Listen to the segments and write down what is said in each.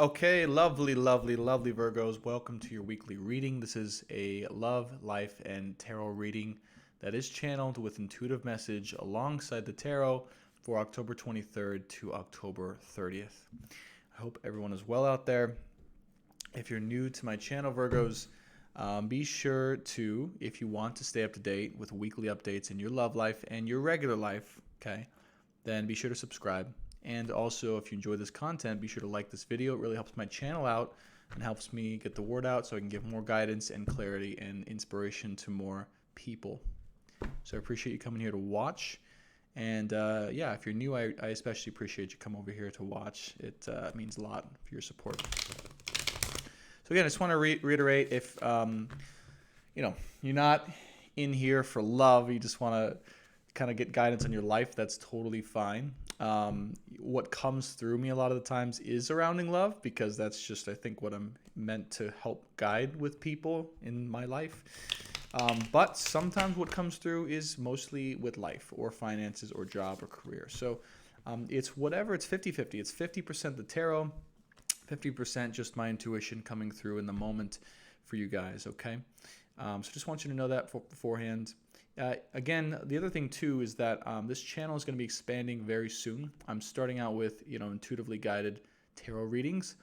Okay, lovely, lovely, lovely Virgos. Welcome to your weekly reading. This is a love, life, and tarot reading that is channeled with intuitive message alongside the tarot for October 23rd to October 30th. I hope everyone is well out there. If you're new to my channel, Virgos, be sure to, if you want to stay up to date with weekly updates in your love life and your regular life, okay, then be sure to subscribe. And also, if you enjoy this content, be sure to like this video. It really helps my channel out and helps me get the word out so I can give more guidance and clarity and inspiration to more people. So I appreciate you coming here to watch. And yeah, if you're new, I especially appreciate you come over here to watch. It means a lot for your support. So again, I just want to reiterate, if you're not in here for love, you just want to kind of get guidance on your life, that's totally fine. What comes through me a lot of the times is surrounding love, because that's just, I think, what I'm meant to help guide with people in my life. But sometimes what comes through is mostly with life or finances or job or career. So it's whatever, it's 50-50. It's 50% the tarot, 50% just my intuition coming through in the moment for you guys, okay? So just want you to know that beforehand. Again, the other thing too is that this channel is going to be expanding very soon. I'm starting out with intuitively guided tarot readings,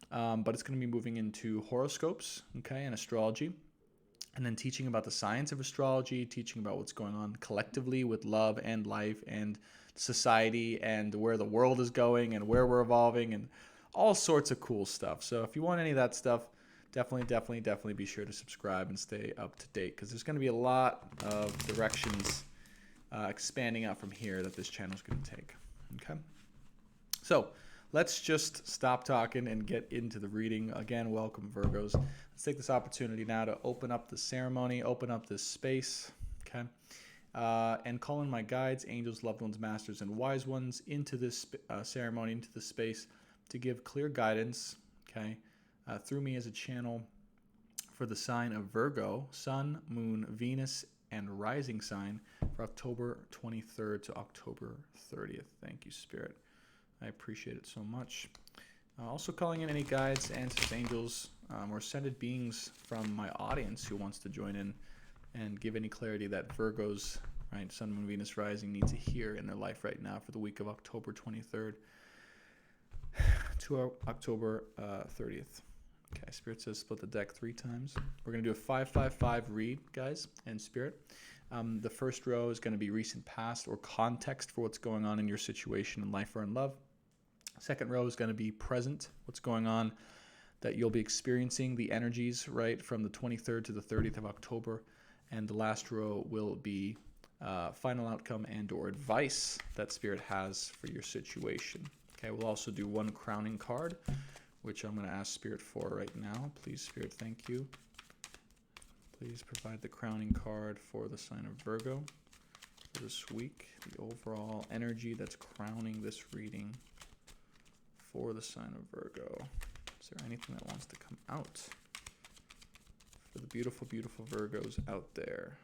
but it's going to be moving into horoscopes, okay, and astrology, and then teaching about the science of astrology, teaching about what's going on collectively with love and life and society and where the world is going and where we're evolving and all sorts of cool stuff. So if you want any of that stuff, definitely be sure to subscribe and stay up to date, because there's going to be a lot of directions expanding out from here that this channel is going to take. Okay, so let's just stop talking and get into the reading. Again, welcome, Virgos. Let's take this opportunity now to open up the ceremony, open up this space, okay, and call in my guides, angels, loved ones, masters, and wise ones into this ceremony, into this space, to give clear guidance, okay, through me as a channel for the sign of Virgo, Sun, Moon, Venus, and rising sign for October 23rd to October 30th. Thank you, Spirit. I appreciate it so much. Also calling in any guides, ancestors, angels, or ascended beings from my audience who wants to join in and give any clarity that Virgos, right, Sun, Moon, Venus, rising, need to hear in their life right now for the week of October 23rd to October 30th. Okay, Spirit says split the deck 3 times. We're going to do a 5-5-5 read, guys, and Spirit. The first row is going to be recent past or context for what's going on in your situation in life or in love. Second row is going to be present, what's going on that you'll be experiencing, the energies, right, from the 23rd to the 30th of October. And the last row will be final outcome and or advice that Spirit has for your situation. Okay, we'll also do one crowning card, which I'm going to ask Spirit for right now. Please, Spirit, thank you. Please provide the crowning card for the sign of Virgo for this week. The overall energy that's crowning this reading for the sign of Virgo. Is there anything that wants to come out for the beautiful, beautiful Virgos out there?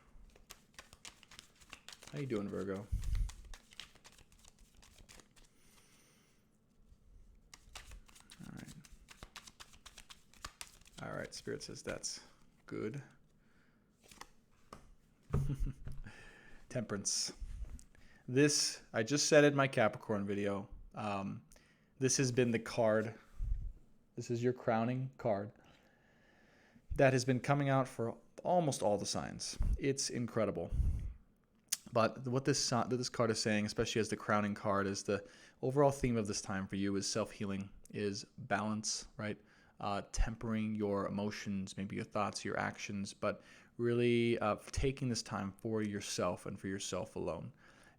How you doing, Virgo? All right, Spirit says that's good. Temperance. This, I just said in my Capricorn video, this has been the card. This is your crowning card that has been coming out for almost all the signs. It's incredible. But what this card is saying, especially as the crowning card, is the overall theme of this time for you is self-healing, is balance, right? Tempering your emotions, maybe your thoughts, your actions, but really taking this time for yourself and for yourself alone,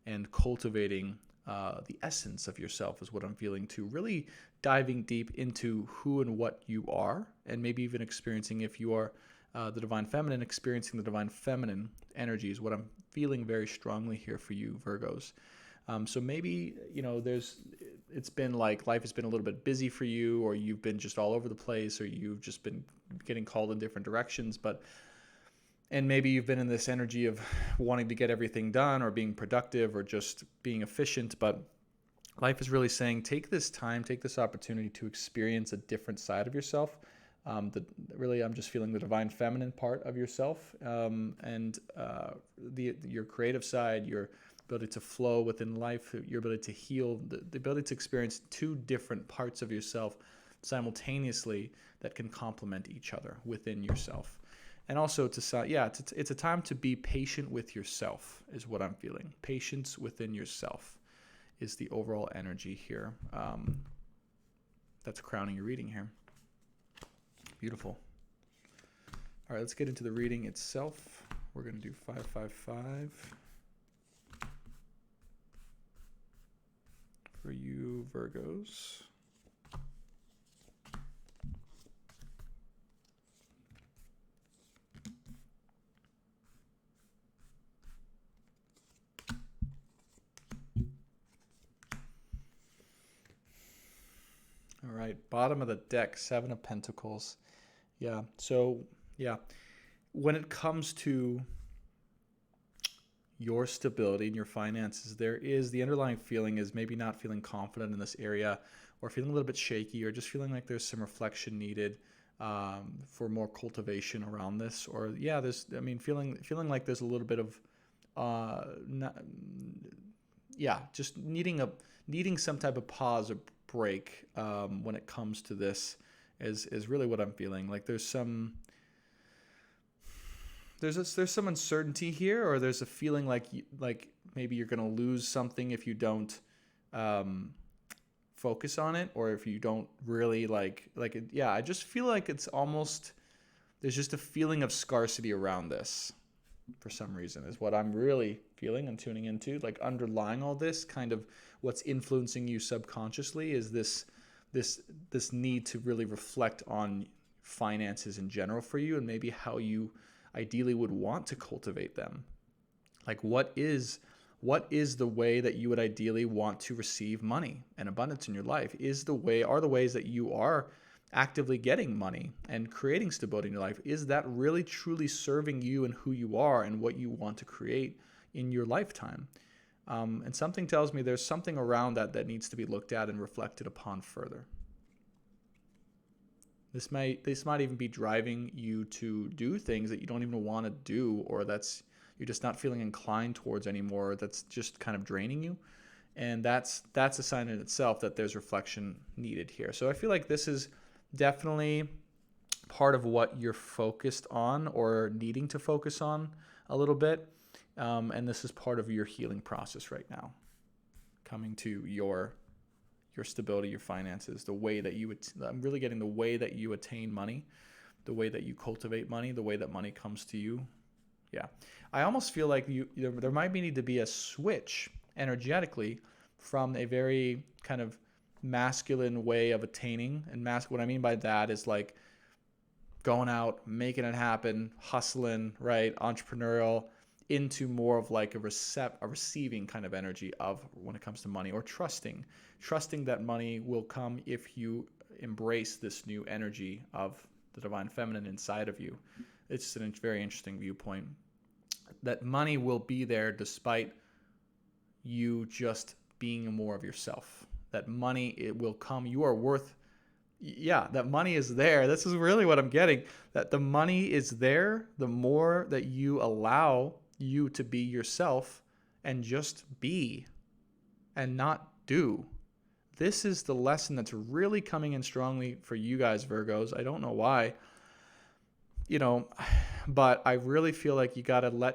and cultivating the essence of yourself is what I'm feeling too. Really diving deep into who and what you are, and maybe even experiencing, if you are the Divine Feminine, experiencing the Divine Feminine energy is what I'm feeling very strongly here for you, Virgos. So maybe, it's been like life has been a little bit busy for you, or you've been just all over the place, or you've just been getting called in different directions, and maybe you've been in this energy of wanting to get everything done or being productive or just being efficient, but life is really saying, take this time, take this opportunity to experience a different side of yourself. Really, I'm just feeling the divine feminine part of yourself, and your creative side, your ability to flow within life, your ability to heal, the ability to experience two different parts of yourself simultaneously that can complement each other within yourself. And also it's a time to be patient with yourself is what I'm feeling. Patience within yourself is the overall energy here. That's crowning your reading here. Beautiful. All right, let's get into the reading itself. We're going to do 555 for you, Virgos. All right, bottom of the deck, 7 of Pentacles. Yeah, so, yeah, when it comes to your stability and your finances, there is the underlying feeling is maybe not feeling confident in this area, or feeling a little bit shaky, or just feeling like there's some reflection needed for more cultivation around this. Or, yeah, feeling like there's a little bit of, just needing some type of pause or break when it comes to this is really what I'm feeling. Like there's some uncertainty here, or there's a feeling like maybe you're going to lose something if you don't focus on it, or if you don't really I just feel like it's almost, there's just a feeling of scarcity around this for some reason is what I'm really feeling and tuning into. Like underlying all this, kind of what's influencing you subconsciously is this need to really reflect on finances in general for you, and maybe how you ideally would want to cultivate them. Like what is the way that you would ideally want to receive money and abundance in your life? Are the ways that you are actively getting money and creating stability in your life, is that really truly serving you and who you are and what you want to create in your lifetime? And something tells me there's something around that needs to be looked at and reflected upon further. This might even be driving you to do things that you don't even want to do, or you're just not feeling inclined towards anymore. That's just kind of draining you. And that's a sign in itself that there's reflection needed here. So I feel like this is definitely part of what you're focused on or needing to focus on a little bit. And this is part of your healing process right now, coming to your stability, your finances, the way that I'm really getting the way that you attain money, the way that you cultivate money, the way that money comes to you. Yeah. I almost feel like there might need to be a switch energetically from a very kind of masculine way of attaining. And what I mean by that is like going out, making it happen, hustling, right? Entrepreneurial, into more of like a receiving kind of energy of when it comes to money, or trusting that money will come if you embrace this new energy of the divine feminine inside of you. It's just a very interesting viewpoint that money will be there despite you just being more of yourself. That money, it will come. You are worth, that money is there. This is really what I'm getting, that the money is there the more that you allow you to be yourself and just be and not do. This is the lesson that's really coming in strongly for you guys, Virgos. I don't know why, but I really feel like you got to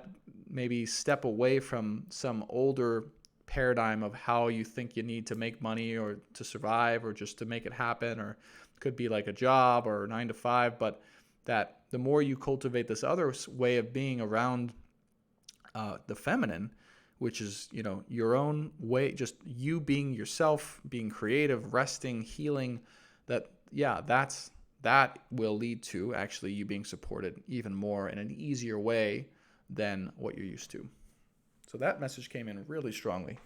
maybe step away from some older paradigm of how you think you need to make money or to survive or just to make it happen, or it could be like a job or 9 to 5, but that the more you cultivate this other way of being around the feminine, which is, your own way, just you being yourself, being creative, resting, healing, that will lead to actually you being supported even more in an easier way than what you're used to. So that message came in really strongly.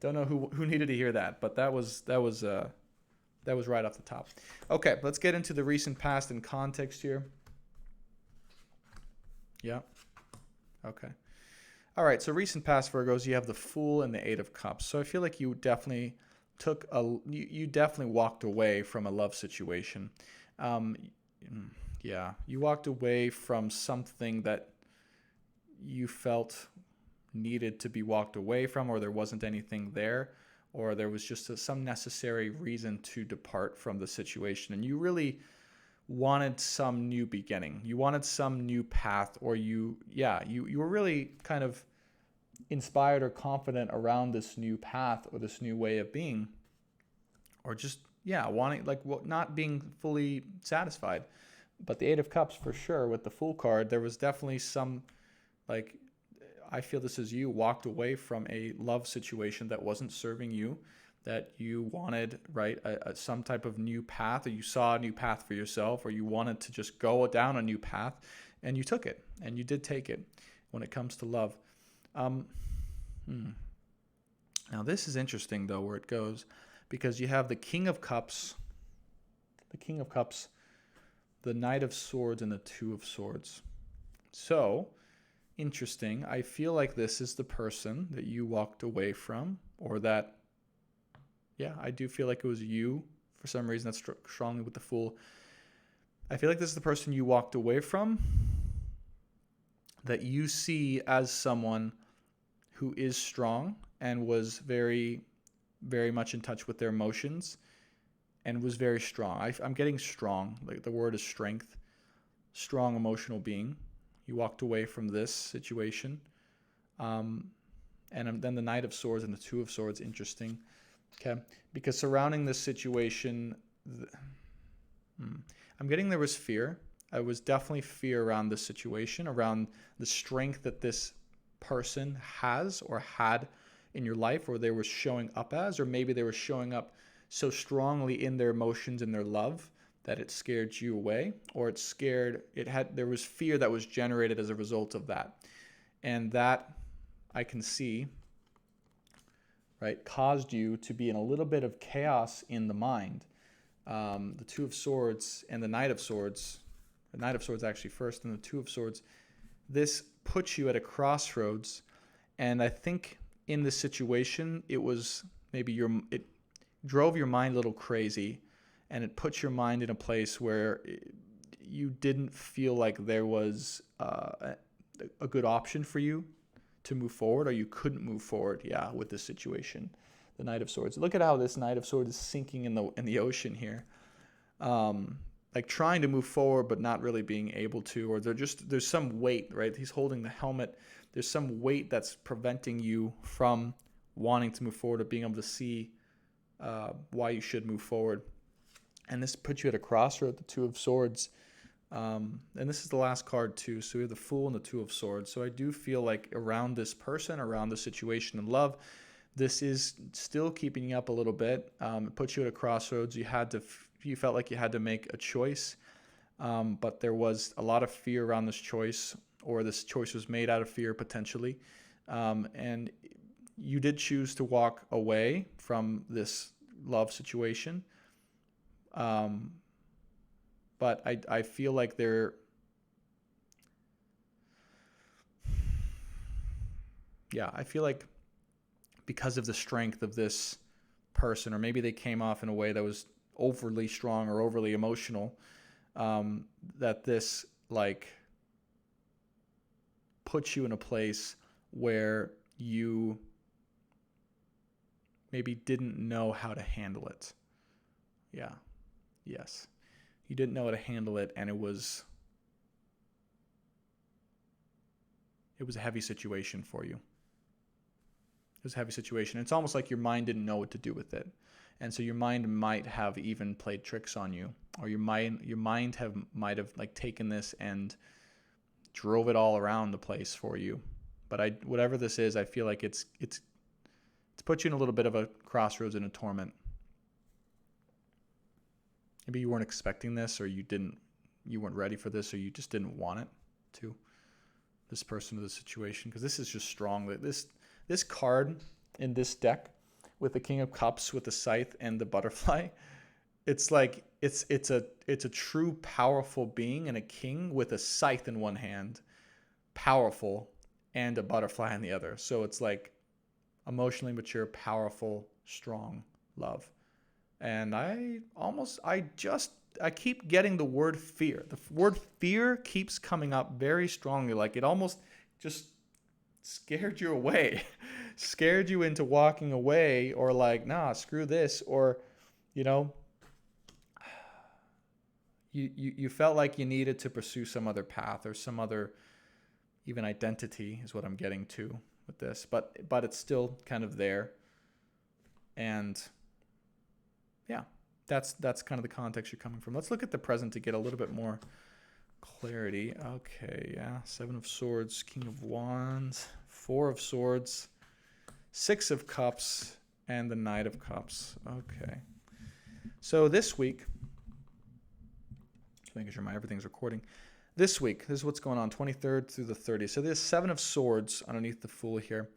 Don't know who needed to hear that, but that was right off the top. Okay, let's get into the recent past and context here. Yeah. Okay. All right, so recent past, Virgos, you have the Fool and the 8 of Cups. So I feel like you definitely you definitely walked away from a love situation. Um, yeah, you walked away from something that you felt needed to be walked away from, or there wasn't anything there, or there was just some necessary reason to depart from the situation, and you really wanted some new beginning. You wanted some new path, or you were really kind of inspired or confident around this new path or this new way of being, or just wanting, like, not being fully satisfied. But the Eight of Cups, for sure, with the Fool card, there was definitely some, like, I feel this is you walked away from a love situation that wasn't serving you, that you wanted, right, some type of new path, or you saw a new path for yourself, or you wanted to just go down a new path, and you took it, and you did take it when it comes to love. Now, this is interesting, though, where it goes, because you have the King of Cups, the Knight of Swords, and the Two of Swords. So, interesting. I feel like this is the person that you walked away from, or that, I do feel like it was you for some reason. That's strongly with the Fool. I feel like this is the person you walked away from, that you see as someone who is strong and was very, very much in touch with their emotions and was very strong. I'm getting strong. Like, the word is strength. Strong emotional being. You walked away from this situation. And then the Knight of Swords and the Two of Swords, interesting. Okay. Because surrounding this situation, I'm getting there was fear. I was definitely fear around this situation, around the strength that this person has or had in your life, or they were showing up as, or maybe they were showing up so strongly in their emotions and their love that it scared you away, or there was fear that was generated as a result of that. And that, I can see, right, caused you to be in a little bit of chaos in the mind. The Two of Swords and the Knight of Swords actually first, and the Two of Swords, this puts you at a crossroads. And I think in this situation, it was maybe it drove your mind a little crazy, and it puts your mind in a place where you didn't feel like there was a good option for you to move forward, or you couldn't move forward, with this situation. The Knight of Swords. Look at how this Knight of Swords is sinking in the ocean here. Like, trying to move forward but not really being able to, or there's some weight, right? He's holding the helmet. There's some weight that's preventing you from wanting to move forward, or being able to see why you should move forward. And this puts you at a crossroad, the Two of Swords. And this is the last card too. So we have the Fool and the Two of Swords. So I do feel like around this person, around the situation in love, this is still keeping you up a little bit. It puts you at a crossroads. You felt like you had to make a choice, but there was a lot of fear around this choice, or this choice was made out of fear potentially. And you did choose to walk away from this love situation. But I feel like I feel like because of the strength of this person, or maybe they came off in a way that was overly strong or overly emotional, that this, like, puts you in a place where you maybe didn't know how to handle it. Yes. You didn't know how to handle it, and it was a heavy situation for you. It was a heavy situation. It's almost like your mind didn't know what to do with it. And so your mind might have even played tricks on you, or your mind might have like taken this and drove it all around the place for you. But whatever this is, I feel like it's put you in a little bit of a crossroads and a torment. Maybe you weren't expecting this, or you weren't ready for this, or you just didn't want it to, this person or this situation, because this is just strong. This card in this deck, with the King of Cups, with the scythe and the butterfly, it's like it's a true powerful being, and a king with a scythe in one hand, powerful, and a butterfly in the other. So it's like emotionally mature, powerful, strong love. And I keep getting the word fear. The word fear keeps coming up very strongly. Like it almost just scared you away, scared you into walking away, or like, nah, screw this. Or, you know, you felt like you needed to pursue some other path or some other even identity is what I'm getting to with this. But it's still kind of there. And yeah, that's kind of the context you're coming from. Let's look at the present to get a little bit more clarity. Okay, yeah. 7 of Swords, King of Wands, 4 of Swords, 6 of Cups, and the Knight of Cups. Okay. So this week, just making sure everything's recording. This week, this is what's going on, 23rd through the 30th. So there's 7 of Swords underneath the Fool here.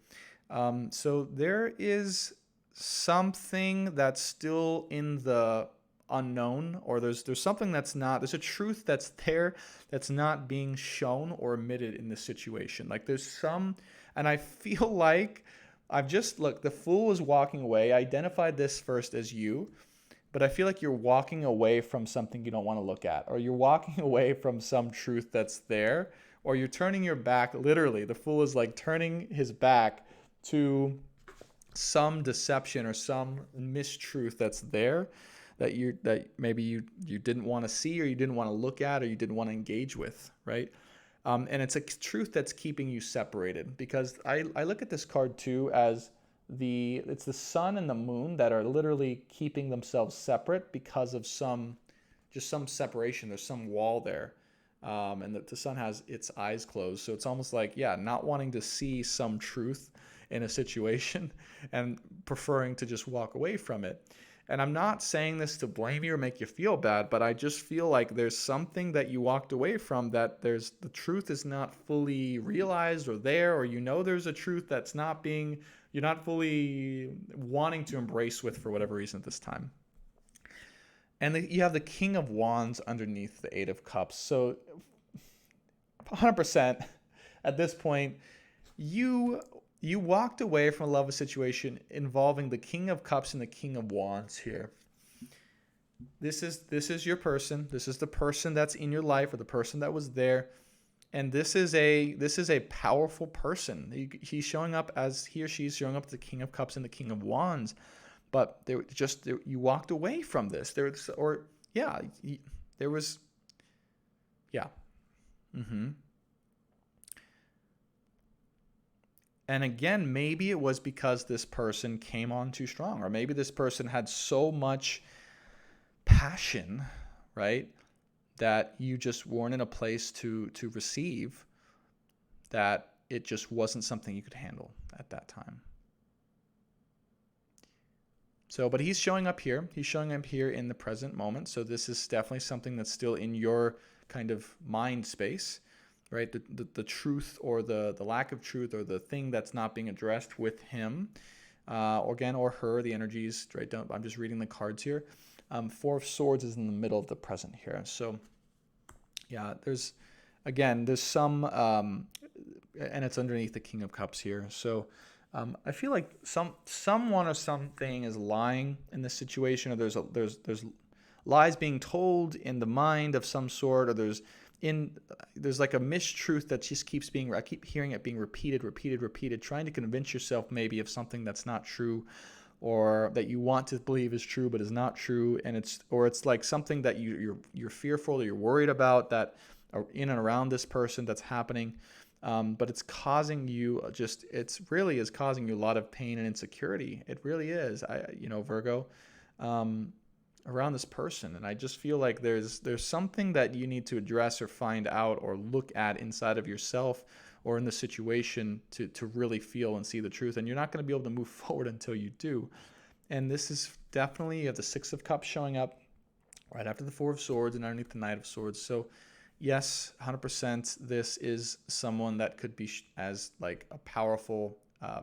So there is something that's still in the unknown, or there's something that's not, there's a truth that's there that's not being shown or admitted in this situation. Like there's some, and I feel like the Fool is walking away. I identified this first as you, but I feel like you're walking away from something you don't want to look at, or you're walking away from some truth that's there, or you're turning your back. Literally, the Fool is like turning his back to some deception or some mistruth that's there that maybe you didn't want to see, or you didn't want to look at, or you didn't want to engage with, right? And it's a truth that's keeping you separated, because I look at this card too as it's the sun and the moon that are literally keeping themselves separate because of some separation. There's some wall there. And the sun has its eyes closed. So it's almost like, not wanting to see some truth in a situation and preferring to just walk away from it. And I'm not saying this to blame you or make you feel bad, but I just feel like there's something that you walked away from, that the truth is not fully realized or there, or there's a truth that's you're not fully wanting to embrace with for whatever reason at this time. And you have the King of Wands underneath the 8 of Cups. So 100% at this point, you walked away from a love situation involving the King of Cups and the King of Wands here. This is your person. This is the person that's in your life, or the person that was there. And this is a powerful person. He's showing up as he or she's showing up as the King of Cups and the King of Wands. But you walked away from this. There was. And again, maybe it was because this person came on too strong, or maybe this person had so much passion, right, that you just weren't in a place to receive, that it just wasn't something you could handle at that time. So, but he's showing up here. He's showing up here in the present moment. So this is definitely something that's still in your kind of mind space, right? The truth, or the lack of truth, or the thing that's not being addressed with him, or her, the energies, right? I'm just reading the cards here. 4 of Swords is in the middle of the present here. So there's some, and it's underneath the King of Cups here. So I feel like someone or something is lying in this situation, or there's lies being told in the mind of some sort, or there's like a mistruth that just keeps I keep hearing it being repeated, trying to convince yourself maybe of something that's not true, or that you want to believe is true but is not true, and it's like something that you're fearful, or you're worried about, that are in and around this person that's happening. But it's causing you it really is causing you a lot of pain and insecurity. It really is, Virgo, around this person. And I just feel like there's something that you need to address, or find out, or look at inside of yourself, or in the situation, to really feel and see the truth. And you're not going to be able to move forward until you do. And this is definitely, you have the 6 of Cups showing up right after the 4 of Swords and underneath the Knight of Swords. So yes, 100%, this is someone that could be as like a powerful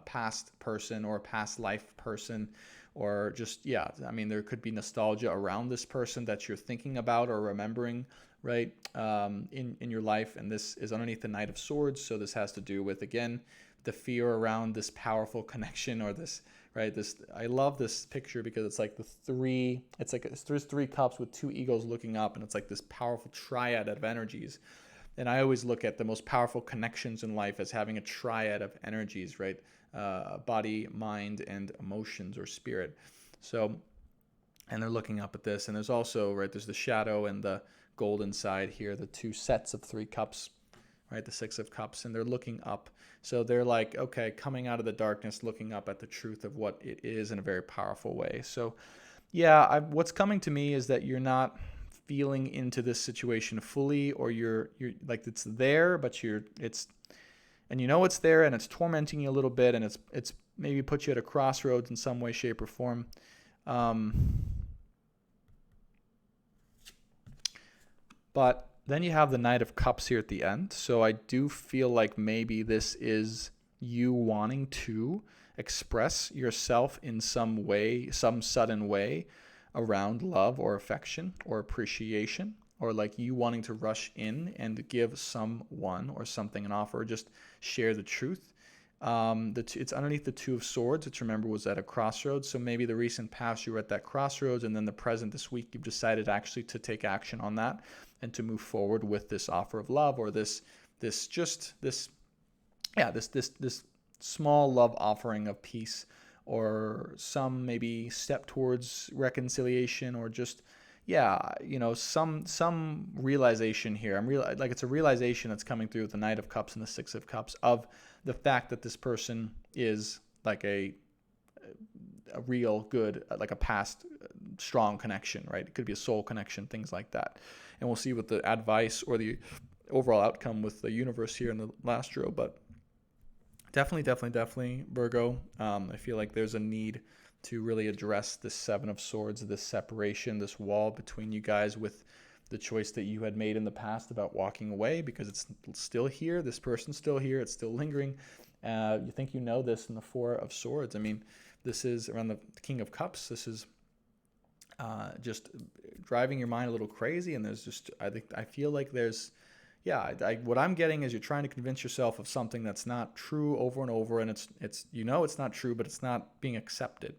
past person, or a past life person, or just, there could be nostalgia around this person that you're thinking about or remembering, right, in your life. And this is underneath the Knight of Swords. So this has to do with, again, the fear around this powerful connection, or this right? I love this picture because it's like there's three cups with two eagles looking up, and it's like this powerful triad of energies. And I always look at the most powerful connections in life as having a triad of energies, right? Body, mind, and emotions or spirit. So, and they're looking up at this, and there's also, right, there's the shadow and the golden side here, the two sets of three cups, right, the Six of Cups, and they're looking up. So they're like, okay, coming out of the darkness, looking up at the truth of what it is in a very powerful way. So, yeah, what's coming to me is that you're not feeling into this situation fully, or you're like, it's there, but and you know it's there, and it's tormenting you a little bit, and it's maybe put you at a crossroads in some way, shape, or form. But then you have the Knight of Cups here at the end. So I do feel like maybe this is you wanting to express yourself in some way, some sudden way around love or affection or appreciation, or like you wanting to rush in and give someone or something an offer, or just share the truth. It's underneath the Two of Swords, which, remember, was at a crossroads. So maybe the recent past you were at that crossroads, and then the present this week you've decided actually to take action on that and to move forward with this offer of love, or this small love offering of peace, or some maybe step towards reconciliation, or just some realization here. Like it's a realization that's coming through with the Knight of Cups and the Six of Cups of the fact that this person is like a real good, like a past strong connection, right? It could be a soul connection, things like that. And we'll see what the advice or the overall outcome with the universe here in the last row. But definitely, Virgo. I feel like there's a need to really address this Seven of Swords, this separation, this wall between you guys, with the choice that you had made in the past about walking away, because it's still here. This person's still here. It's still lingering. You think you know this in the Four of Swords. I mean, this is around the King of Cups. This is just driving your mind a little crazy. And there's just, I feel like there's, what I'm getting is you're trying to convince yourself of something that's not true over and over, and it's it's not true, but it's not being accepted.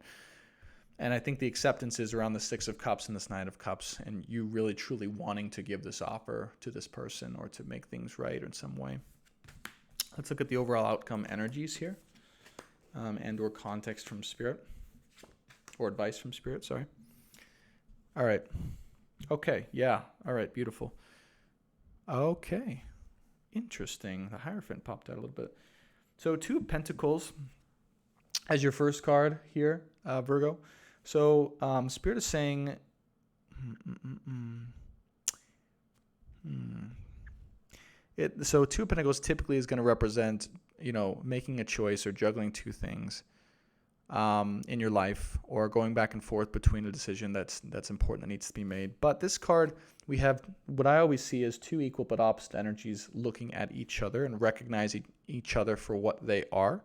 And I think the acceptance is around the Six of Cups and this Knight of Cups, and you really truly wanting to give this offer to this person or to make things right in some way. Let's look at the overall outcome energies here, and or context from Spirit, or advice from Spirit, sorry. All right. Okay, yeah. All right, beautiful. Okay, interesting. The Hierophant popped out a little bit. So Two of Pentacles as your first card here, Virgo. So Spirit is saying, so Two of Pentacles typically is going to represent, making a choice or juggling two things in your life, or going back and forth between a decision that's important that needs to be made. But this card, we have what I always see as two equal but opposite energies looking at each other and recognizing each other for what they are,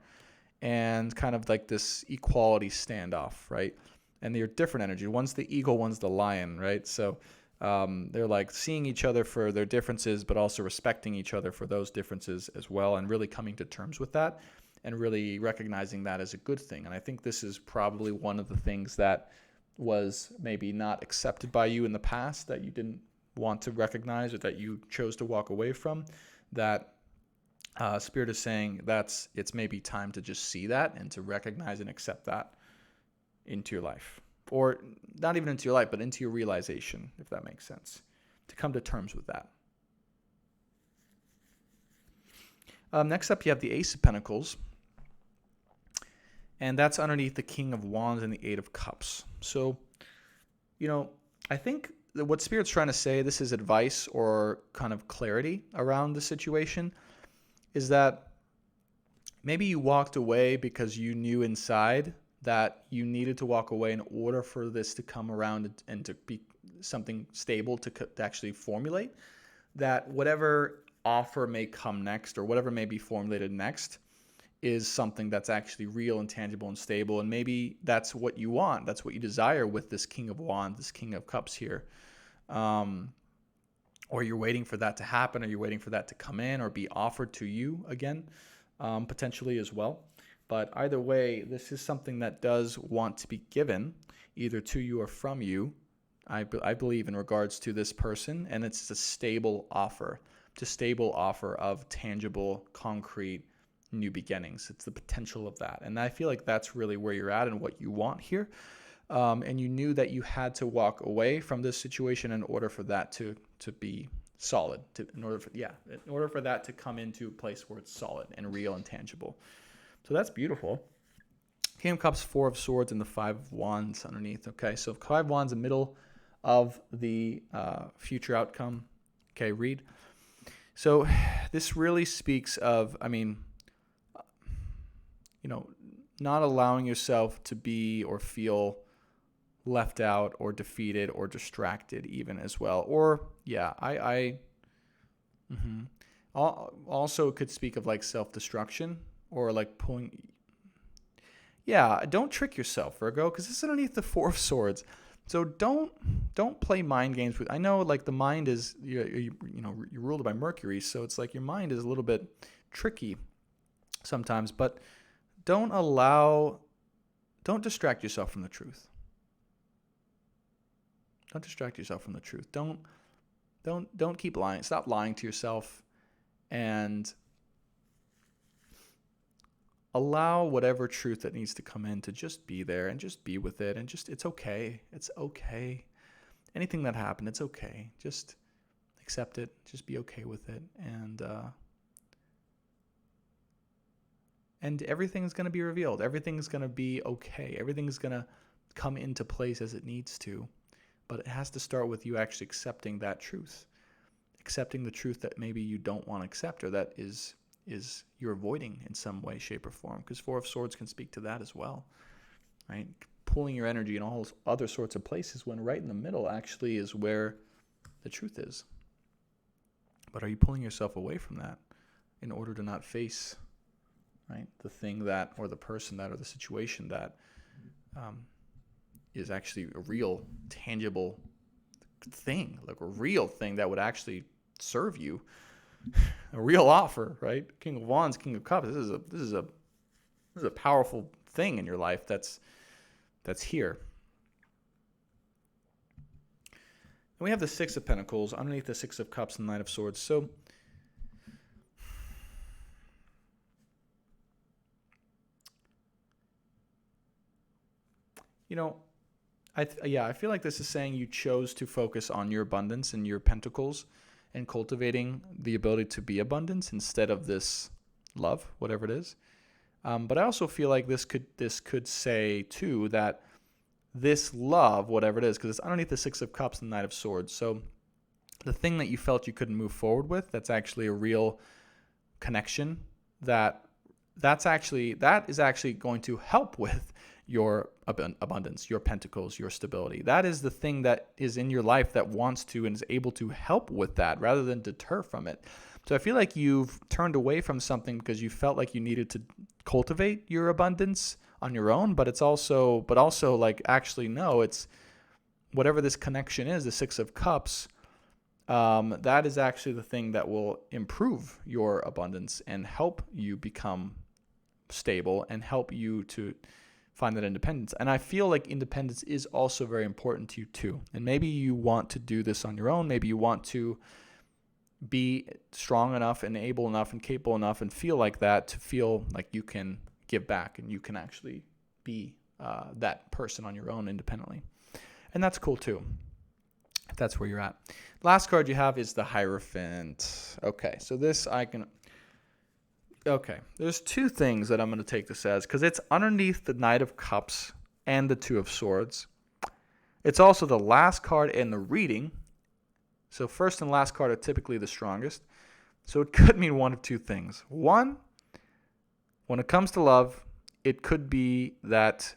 and kind of like this equality standoff, right? And they're different energies. One's the eagle, one's the lion, right? So they're like seeing each other for their differences, but also respecting each other for those differences as well, and really coming to terms with that, and really recognizing that as a good thing. And I think this is probably one of the things that was maybe not accepted by you in the past, that you didn't want to recognize, or that you chose to walk away from, that Spirit is saying it's maybe time to just see that and to recognize and accept that into your life. Or not even into your life, but into your realization, if that makes sense. To come to terms with that. Next up, you have the Ace of Pentacles. And that's underneath the King of Wands and the Eight of Cups. So, I think that what Spirit's trying to say, this is advice or kind of clarity around the situation, is that maybe you walked away because you knew inside that you needed to walk away in order for this to come around and to be something stable to actually formulate. That whatever offer may come next, or whatever may be formulated next, is something that's actually real and tangible and stable. And maybe that's what you want. That's what you desire with this King of Wands, this King of Cups here. Or you're waiting for that to happen, or you're waiting for that to come in or be offered to you again, potentially as well. But either way, this is something that does want to be given, either to you or from you, I believe, in regards to this person. And it's a stable offer. It's a stable offer of tangible, concrete, new beginnings. It's the potential of that. And I feel like that's really where you're at and what you want here. And you knew that you had to walk away from this situation in order for that to be solid, in order for that to come into a place where it's solid and real and tangible. So that's beautiful. King of Cups, Four of Swords, and the Five of Wands underneath. Okay, so Five of Wands in the middle of the future outcome. Okay, read. So this really speaks of, not allowing yourself to be or feel left out or defeated or distracted even as well. Or, also could speak of like self-destruction or like pulling. Yeah, don't trick yourself, Virgo, because this is underneath the Four of Swords. So don't play mind games with. I know, like, the mind is you're ruled by Mercury, so it's like your mind is a little bit tricky sometimes. But don't distract yourself from the truth. Don't distract yourself from the truth. Don't keep lying. Stop lying to yourself, and allow whatever truth that needs to come in to just be there and just be with it, and just, it's okay. It's okay. Anything that happened, it's okay. Just accept it. Just be okay with it, and everything's going to be revealed. Everything's going to be okay. Everything's going to come into place as it needs to. But it has to start with you actually accepting that truth. Accepting the truth that maybe you don't want to accept, or that is you're avoiding in some way, shape, or form. Because Four of Swords can speak to that as well, right? Pulling your energy in all other sorts of places when right in the middle actually is where the truth is. But are you pulling yourself away from that in order to not face, right, the thing that, or the person that, or the situation that is actually a real, tangible thing, like a real thing that would actually serve you, a real offer, right? King of Wands, King of Cups. This is a powerful thing in your life that's here. And we have the Six of Pentacles underneath the Six of Cups and Knight of Swords. So I feel like this is saying you chose to focus on your abundance and your pentacles and cultivating the ability to be abundance instead of this love, whatever it is. But I also feel like this could say too that this love, whatever it is, because it's underneath the Six of Cups and Knight of Swords. So the thing that you felt you couldn't move forward with, that's actually a real connection that is actually going to help with your abundance, your pentacles, your stability. That is the thing that is in your life that wants to and is able to help with that rather than deter from it. So I feel like you've turned away from something because you felt like you needed to cultivate your abundance on your own, but also like, actually, no, it's whatever this connection is, the Six of Cups, that is actually the thing that will improve your abundance and help you become stable and help you to find that independence. And I feel like independence is also very important to you too. And maybe you want to do this on your own. Maybe you want to be strong enough and able enough and capable enough and feel like that to feel like you can give back and you can actually be that person on your own independently. And that's cool too, if that's where you're at. Last card you have is the Hierophant. Okay, so this there's two things that I'm going to take this as, because it's underneath the Knight of Cups and the Two of Swords. It's also the last card in the reading. So first and last card are typically the strongest. So it could mean one of two things. One, when it comes to love, it could be that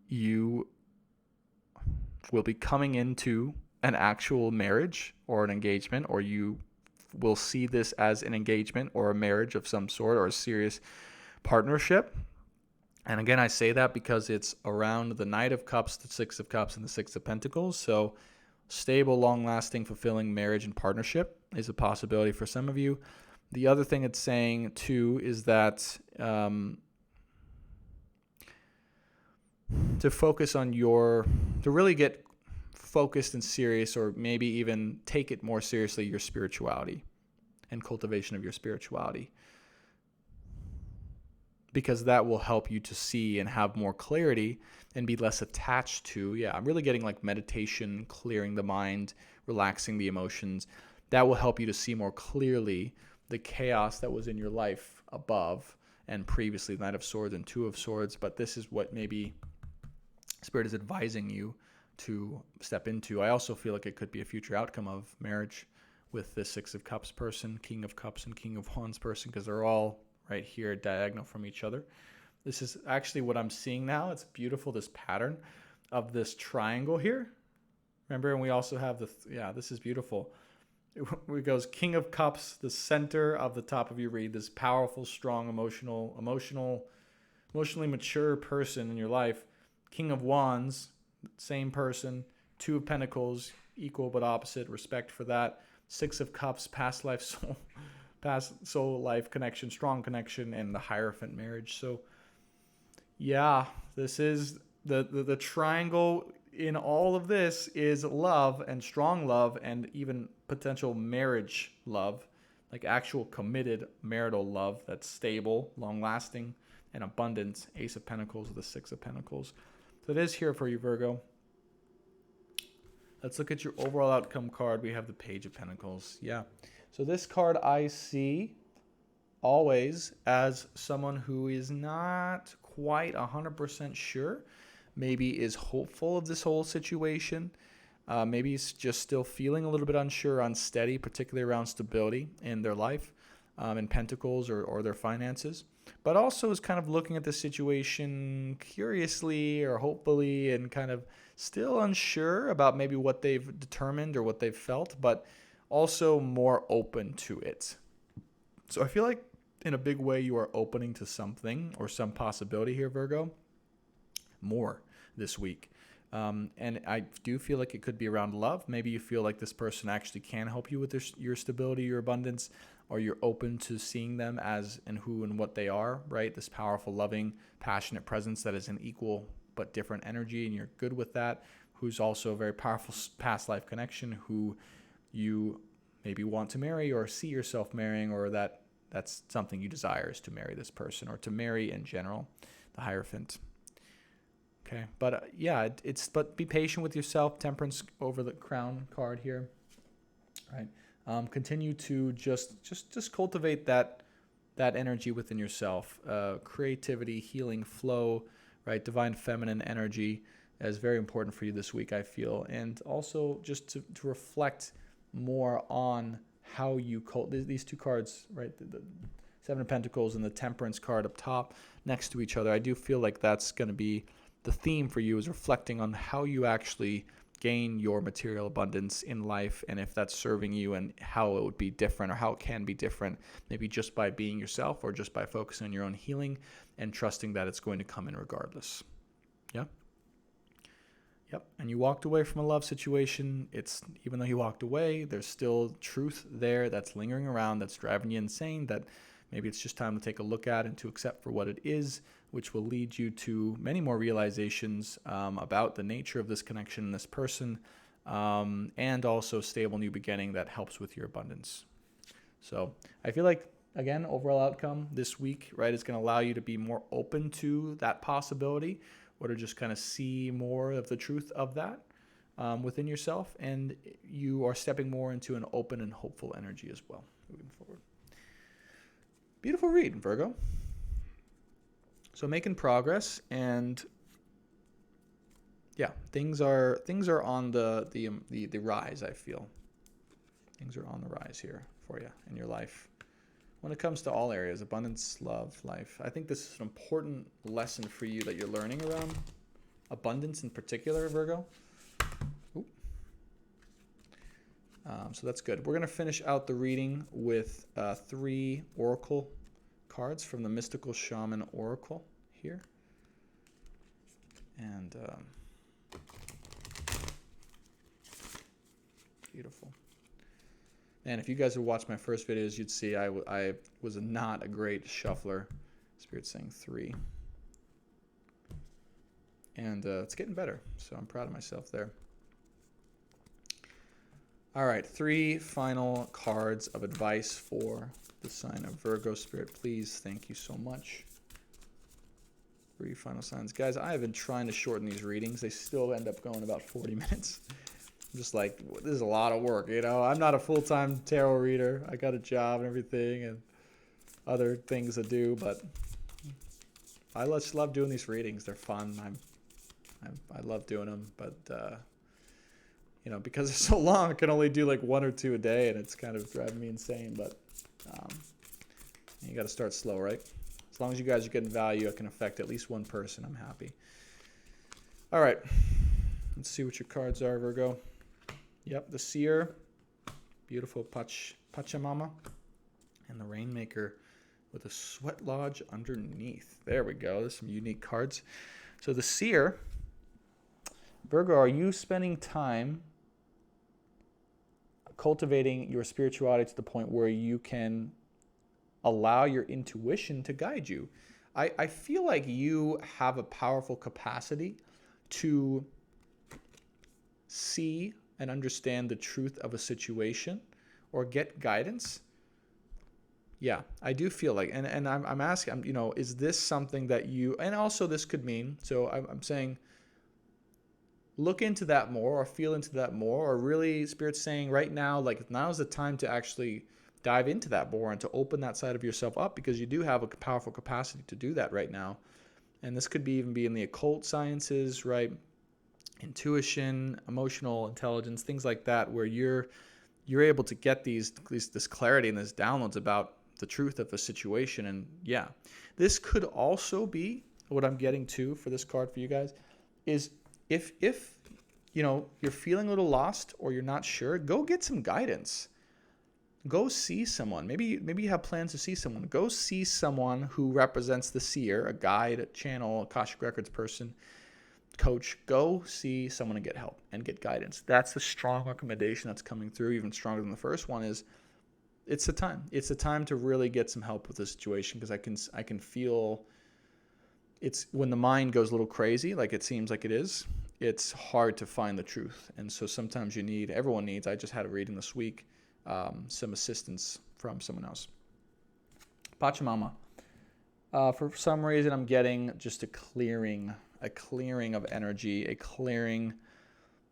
you will be coming into an actual marriage or an engagement, or you will see this as an engagement or a marriage of some sort or a serious partnership. And again, I say that because it's around the Knight of Cups, the Six of Cups, and the Six of Pentacles. So stable, long-lasting, fulfilling marriage and partnership is a possibility for some of you. The other thing it's saying too is that to focus on to really get focused and serious, or maybe even take it more seriously, your spirituality and cultivation of your spirituality. Because that will help you to see and have more clarity and be less attached to, I'm really getting like meditation, clearing the mind, relaxing the emotions. That will help you to see more clearly the chaos that was in your life above and previously, Knight of Swords and Two of Swords. But this is what maybe Spirit is advising you to step into. I also feel like it could be a future outcome of marriage with the Six of Cups person, King of Cups and King of Wands person, because they're all right here diagonal from each other. This is actually what I'm seeing now. It's beautiful, this pattern of this triangle here. Remember, and we also have this is beautiful. It goes King of Cups, the center of the top of your read, this powerful, strong, emotionally mature person in your life. King of Wands, same person. Two of Pentacles, equal but opposite, respect for that. Six of Cups, past soul life connection, strong connection, and the Hierophant marriage. So this is the triangle in all of this is love and strong love and even potential marriage love, like actual committed marital love that's stable, long lasting, and abundant. Ace of Pentacles with the Six of Pentacles. So it is here for you, Virgo. Let's look at your overall outcome card. We have the Page of Pentacles. So this card I see always as someone who is not quite 100% sure, maybe is hopeful of this whole situation. Maybe is just still feeling a little bit unsure, unsteady, particularly around stability in their life, in Pentacles or their finances. But also is kind of looking at the situation curiously or hopefully and kind of still unsure about maybe what they've determined or what they've felt, but also more open to it. So I feel like in a big way you are opening to something or some possibility here, Virgo, more this week. And I do feel like it could be around love. Maybe you feel like this person actually can help you with your stability, your abundance, or you're open to seeing them as and who and what they are, right? This powerful, loving, passionate presence that is an equal but different energy, and you're good with that, who's also a very powerful past life connection, who you maybe want to marry or see yourself marrying, or that's something you desire is to marry this person or to marry in general, the Hierophant. Okay, but but be patient with yourself. Temperance over the Crown card here, right? Continue to just cultivate that energy within yourself. Creativity, healing, flow, right? Divine feminine energy is very important for you this week, I feel. And also just to reflect more on how you these two cards, right? The Seven of Pentacles and the Temperance card up top next to each other. I do feel like that's going to be the theme for you, is reflecting on how you actually gain your material abundance in life, and if that's serving you, and how it would be different, or how it can be different, maybe just by being yourself or just by focusing on your own healing and trusting that it's going to come in regardless. Yep. And you walked away from a love situation. Even though you walked away, there's still truth there that's lingering around, that's driving you insane, that maybe it's just time to take a look at and to accept for what it is, which will lead you to many more realizations about the nature of this connection and this person, and also stable new beginning that helps with your abundance. So I feel like, again, overall outcome this week, right, is going to allow you to be more open to that possibility, or to just kind of see more of the truth of that within yourself, and you are stepping more into an open and hopeful energy as well moving forward. Beautiful read, Virgo. So making progress, and things are on the rise. I feel things are on the rise here for you in your life when it comes to all areas: abundance, love, life. I think this is an important lesson for you that you're learning around abundance in particular, Virgo. So that's good. We're going to finish out the reading with 3 oracle cards from the Mystical Shaman Oracle here. And beautiful. And if you guys have watched my first videos, you'd see I was not a great shuffler. Spirit's saying 3. And it's getting better. So I'm proud of myself there. All right, 3 final cards of advice for the sign of Virgo. Spirit, please. Thank you so much. 3 final signs. Guys, I have been trying to shorten these readings. They still end up going about 40 minutes. I'm just like, this is a lot of work, you know? I'm not a full-time tarot reader. I got a job and everything and other things to do, but I just love doing these readings. They're fun. I love doing them, but you know, because they're so long, I can only do like 1 or 2 a day, and it's kind of driving me insane. But you got to start slow, right? As long as you guys are getting value, I can affect at least one person. I'm happy. All right, let's see what your cards are, Virgo. Yep, the Seer, beautiful Pachamama, and the Rainmaker with a Sweat Lodge underneath. There we go. There's some unique cards. So the Seer, Virgo, are you spending time cultivating your spirituality to the point where you can allow your intuition to guide you? I feel like you have a powerful capacity to see and understand the truth of a situation or get guidance. Yeah, I do feel like, and I'm asking, you know, is this something that you, and also this could mean, so I'm saying, look into that more or feel into that more, or really Spirit's saying right now, like now's the time to actually dive into that more and to open that side of yourself up, because you do have a powerful capacity to do that right now. And this could even be in the occult sciences, right? Intuition, emotional intelligence, things like that, where you're able to get this clarity and this downloads about the truth of a situation. And yeah, this could also be what I'm getting to for this card for you guys is if you know you're feeling a little lost or you're not sure, go get some guidance. Go see someone. Maybe you have plans to see someone. Go see someone who represents the Seer, a guide, a channel, Akashic Records person, coach. Go see someone and get help and get guidance. That's a strong recommendation that's coming through, even stronger than the first one. Is it's the time. It's the time to really get some help with the situation, because I can feel it's when the mind goes a little crazy, like it seems like it is. It's hard to find the truth, and so sometimes everyone needs. I just had a reading this week. Some assistance from someone else. Pachamama. For some reason, I'm getting just a clearing of energy, a clearing.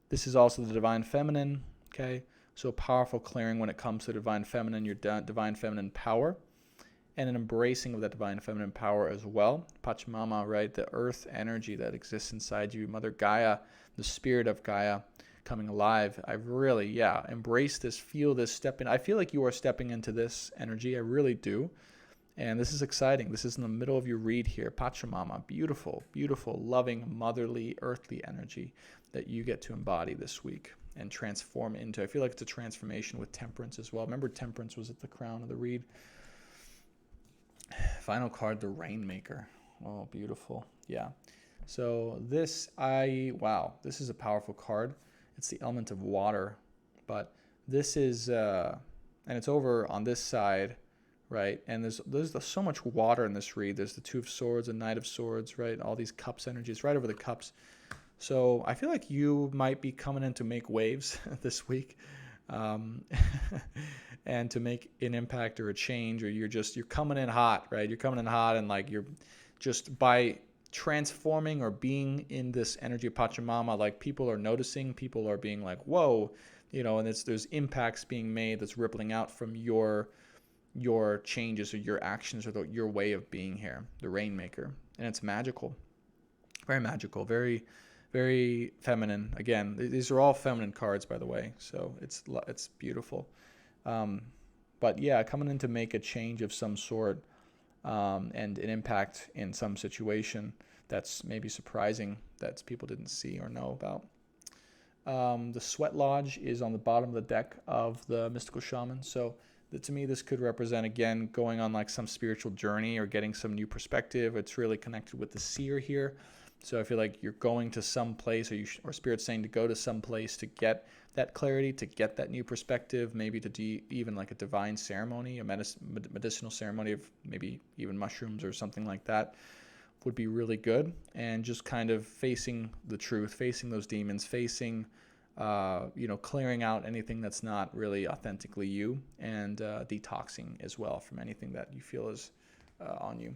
This is also the Divine Feminine, okay? So powerful clearing when it comes to Divine Feminine, your Divine Feminine power, and an embracing of that Divine Feminine power as well. Pachamama, right? The earth energy that exists inside you, Mother Gaia, the spirit of Gaia, coming alive. I've really, embraced this, feel this, step in. I feel like you are stepping into this energy. I really do. And this is exciting. This is in the middle of your read here. Pachamama, beautiful, beautiful, loving, motherly, earthly energy that you get to embody this week and transform into. I feel like it's a transformation with temperance as well. Remember, temperance was at the crown of the read. Final card, the Rainmaker. Oh, beautiful. Yeah. So this is a powerful card. It's the element of water, but this is, and it's over on this side, right? And there's so much water in this read. There's the Two of Swords, the Knight of Swords, right? All these cups energies right over the cups. So I feel like you might be coming in to make waves this week, and to make an impact or a change, or you're coming in hot, right? You're coming in hot, and like you're just by transforming or being in this energy of Pachamama, like people are noticing, people are being like, whoa, you know, and there's impacts being made that's rippling out from your changes or your actions or your way of being here, the Rainmaker. And it's magical, very magical, very, very feminine. Again, these are all feminine cards, by the way, so it's beautiful. But yeah, coming in to make a change of some sort, and an impact in some situation that's maybe surprising that people didn't see or know about. The Sweat Lodge is on the bottom of the deck of the Mystical Shaman. So to me, this could represent, again, going on like some spiritual journey or getting some new perspective. It's really connected with the Seer here. So I feel like you're going to some place, or Spirit's saying to go to some place to get that clarity, to get that new perspective, maybe to even like a divine ceremony, a medicinal ceremony of maybe even mushrooms or something like that, would be really good, and just kind of facing the truth, facing those demons, facing clearing out anything that's not really authentically you, and detoxing as well from anything that you feel is on you.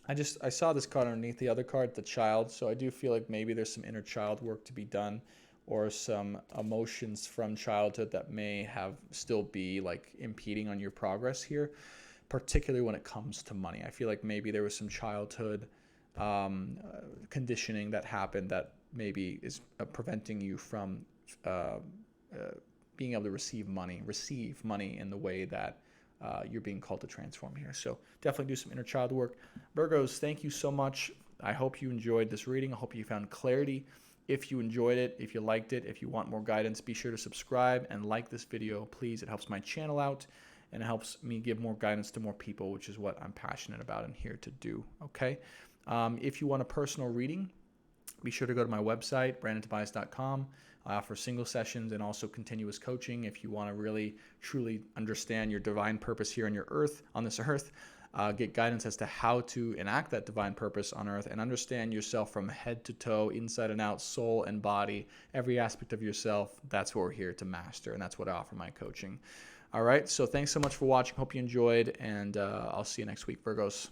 I saw this card underneath the other card, the child, so I do feel like maybe there's some inner child work to be done, or some emotions from childhood that may have still be like impeding on your progress here, particularly when it comes to money. I feel like maybe there was some childhood conditioning that happened that maybe is preventing you from being able to receive money in the way that you're being called to transform here. So definitely do some inner child work. Virgos, thank you so much. I hope you enjoyed this reading. I hope you found clarity. If you enjoyed it, if you liked it, if you want more guidance, be sure to subscribe and like this video, please. It helps my channel out, and it helps me give more guidance to more people, which is what I'm passionate about and here to do, okay? If you want a personal reading, be sure to go to my website, brandontobias.com. I offer single sessions and also continuous coaching if you want to really, truly understand your divine purpose here on this earth, get guidance as to how to enact that divine purpose on earth, and understand yourself from head to toe, inside and out, soul and body, every aspect of yourself. That's what we're here to master, and that's what I offer my coaching. All right, so thanks so much for watching. Hope you enjoyed, and I'll see you next week, Virgos.